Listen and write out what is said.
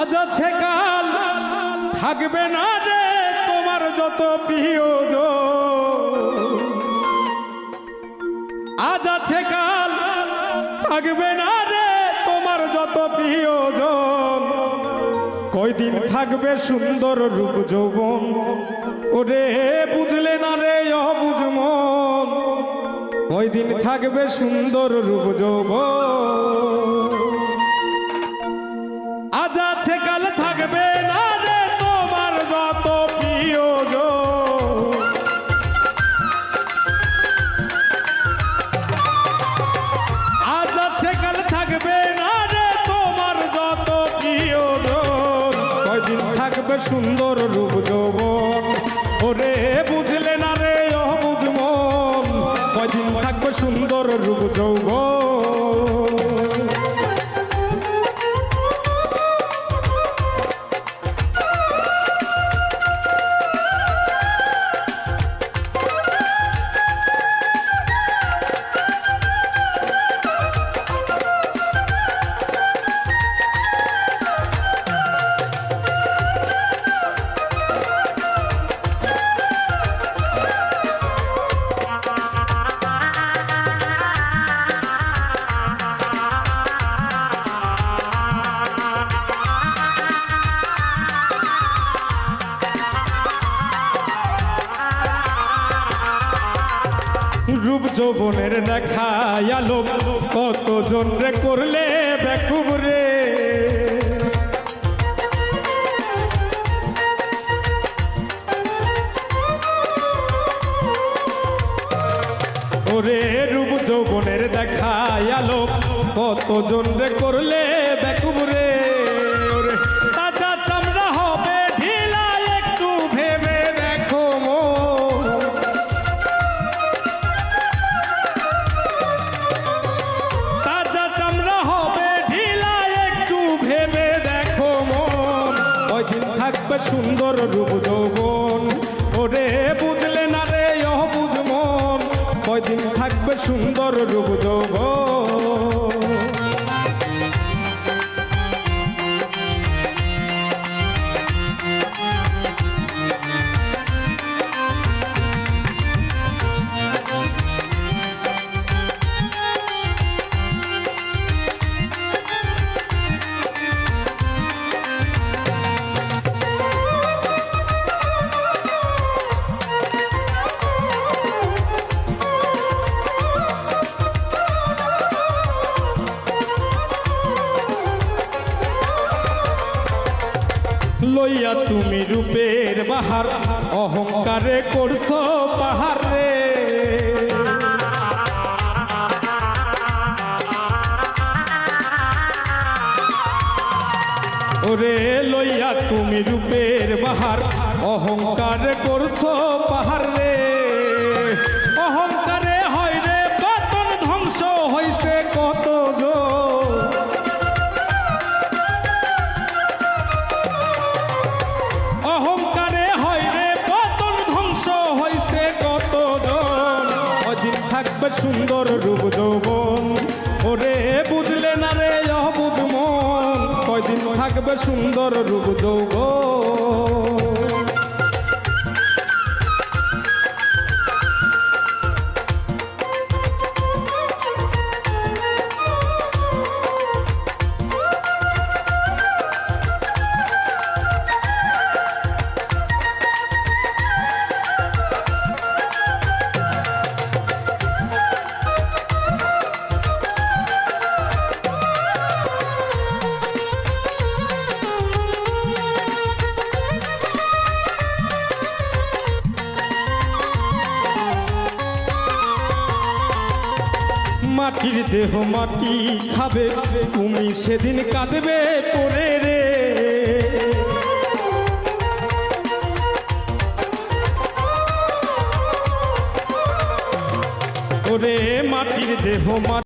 আজ আছে কাল থাকবে না রে তোমার যত প্রিয়জন। আজ আছে কাল থাকবে না রে তোমার যত প্রিয়জন। কয়দিন থাকবে সুন্দর রূপ যৌবন, ওরে বুঝলে না রে অবুঝ মন। কয়দিন থাকবে সুন্দর রূপ যৌবন। আজ আছে কাল থাকবে না রে তোমার যত প্রিয়জন। আজ আছে কাল থাকবে না রে তোমার যত প্রিয়জন। কয়দিন থাকবে সুন্দর রূপ যৌবন, ওরে বুঝলে না রে অবুঝ মন। কয়দিন থাকবে সুন্দর রূপ যৌবন। রূপ যৌবনের দেখা আলো কতজন রে করলে বেকুব রে। ওরে রূপ যৌবনের দেখা আলো কতজন রে করলে বেকুব রে। ওরে তাজা চামড়া হবে ঢিলা একটু ভেবে দেখো মন। তাজা চামড়া হবে ঢিলা একটু ভেবে দেখো মন। কয়দিন থাকবে সুন্দর রূপ যৌবন, ওরে বুঝলে না রে অবুঝ মন। কয়দিন থাকবে সুন্দর রূপ যৌবন। লইয়া তুমি রূপের বাহার অহংকারে করছো পাহাড় রে। ওরে লইয়া তুমি রূপের বাহার অহংকারে করছো পাহাড় রে। অহংকারে হয় রে পতন, ধ্বংস হইছে কত জন। অহংকারে হয় রে পতন, ধ্বংস হইছে কতজন। কয়দিন থাকবে সুন্দর রূপ যৌবন, ওরে বুঝলে না রে অবুঝ মন। কয়দিন থাকবে সুন্দর রূপ যৌবন। মাটির দেহ মাটি খাবে, তুমি সেদিন কাঁদবে পরে রে। ওরে মাটির দেহ মাটি